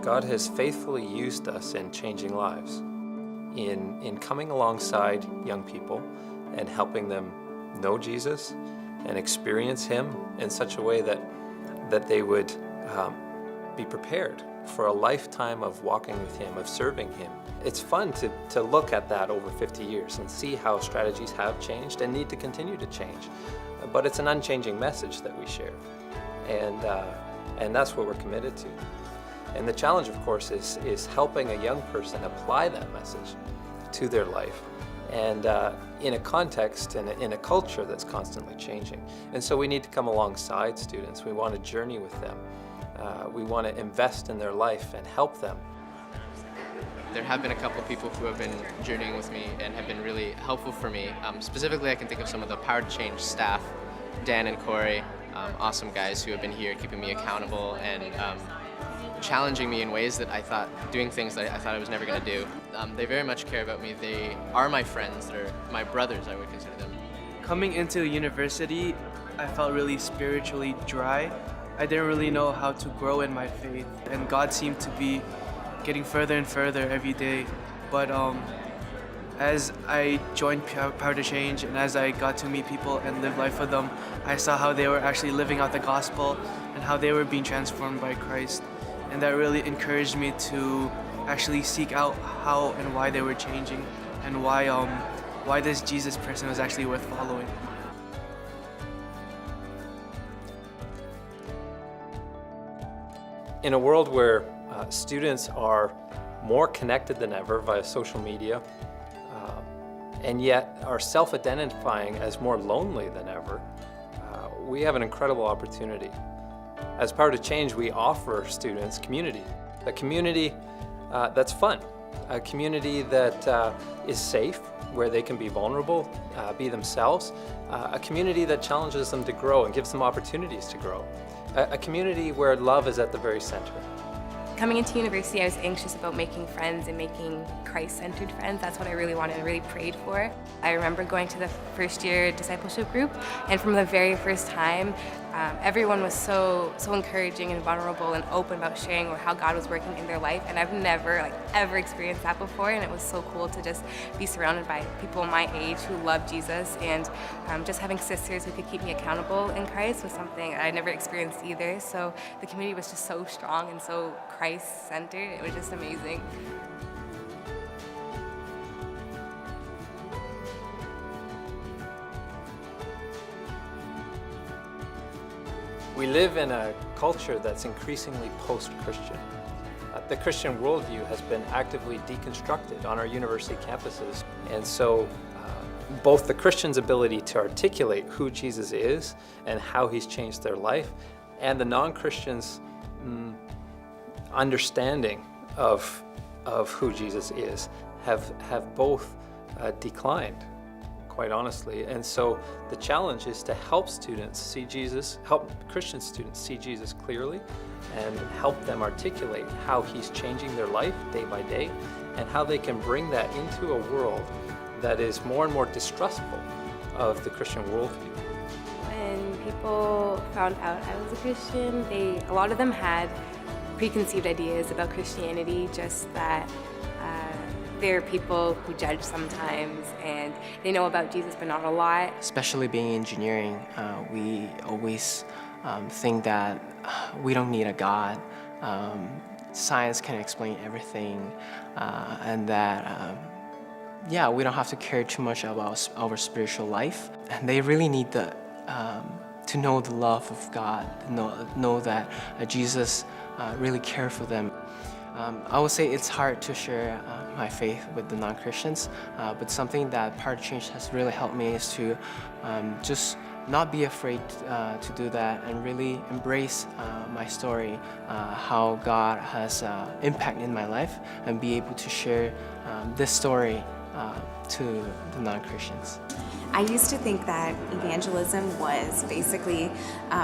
God has faithfully used us in changing lives, in coming alongside young people and helping them know Jesus and experience Him in such a way that they would be prepared for a lifetime of walking with Him, of serving Him. It's fun to look at that over 50 years and see how strategies have changed and need to continue to change. But it's an unchanging message that we share, and that's what we're committed to. And the challenge, of course, is helping a young person apply that message to their life, and in a context and in a culture that's constantly changing. And so we need to come alongside students. We want to journey with them. We want to invest in their life and help them. There have been a couple of people who have been journeying with me and have been really helpful for me. Specifically, I can think of some of the Power to Change staff, Dan and Corey, awesome guys who have been here keeping me accountable and challenging me in ways that I thought, doing things that I thought I was never going to do. They very much care about me. They are my friends. They're my brothers, I would consider them. Coming into university, I felt really spiritually dry. I didn't really know how to grow in my faith, and God seemed to be getting further and further every day. But as I joined Power to Change and as I got to meet people and live life with them, I saw how they were actually living out the gospel and how they were being transformed by Christ. And that really encouraged me to actually seek out how and why they were changing and why this Jesus person was actually worth following. In a world where students are more connected than ever via social media, and yet are self-identifying as more lonely than ever, we have an incredible opportunity. As Power to Change, we offer students community, a community that's fun, a community that is safe, where they can be vulnerable, be themselves, a community that challenges them to grow and gives them opportunities to grow, a community where love is at the very center. Coming into university, I was anxious about making friends and making Christ-centered friends. That's what I really wanted and really prayed for. I remember going to the first year discipleship group, and from the very first time, everyone was so encouraging and vulnerable and open about sharing how God was working in their life, and I've never ever experienced that before, and it was so cool to just be surrounded by people my age who love Jesus, and just having sisters who could keep me accountable in Christ was something I never experienced either. So the community was just so strong and so Christ-centered. It was just amazing. We live in a culture that's increasingly post-Christian. The Christian worldview has been actively deconstructed on our university campuses. And so both the Christian's ability to articulate who Jesus is and how He's changed their life, and the non-Christian's understanding of who Jesus is have both declined, quite honestly. And so the challenge is to help students see Jesus, help Christian students see Jesus clearly, and help them articulate how He's changing their life day by day, and how they can bring that into a world that is more and more distrustful of the Christian worldview. When people found out I was a Christian, a lot of them had preconceived ideas about Christianity, just that there are people who judge sometimes, and they know about Jesus but not a lot. Especially being engineering, we always think that we don't need a God. Science can explain everything, and that we don't have to care too much about our spiritual life. And they really need to know the love of God, know that Jesus really cares for them. I would say it's hard to share my faith with the non-Christians, but something that Power to Change has really helped me is to just not be afraid to do that and really embrace my story, how God has impacted in my life, and be able to share this story to the non-Christians. I used to think that evangelism was basically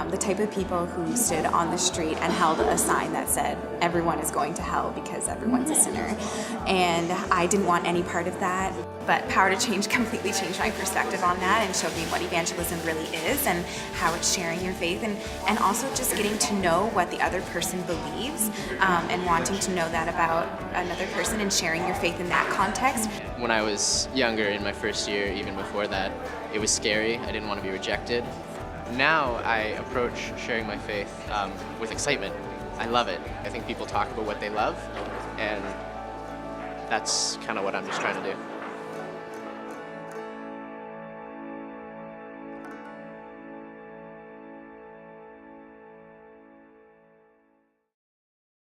the type of people who stood on the street and held a sign that said, everyone is going to hell because everyone's a sinner. And I didn't want any part of that. But Power to Change completely changed my perspective on that and showed me what evangelism really is and how it's sharing your faith and also just getting to know what the other person believes and wanting to know that about another person and sharing your faith in that context. When I was younger, in my first year, even before that, it was scary. I didn't want to be rejected. Now I approach sharing my faith with excitement. I love it. I think people talk about what they love, and that's kind of what I'm just trying to do.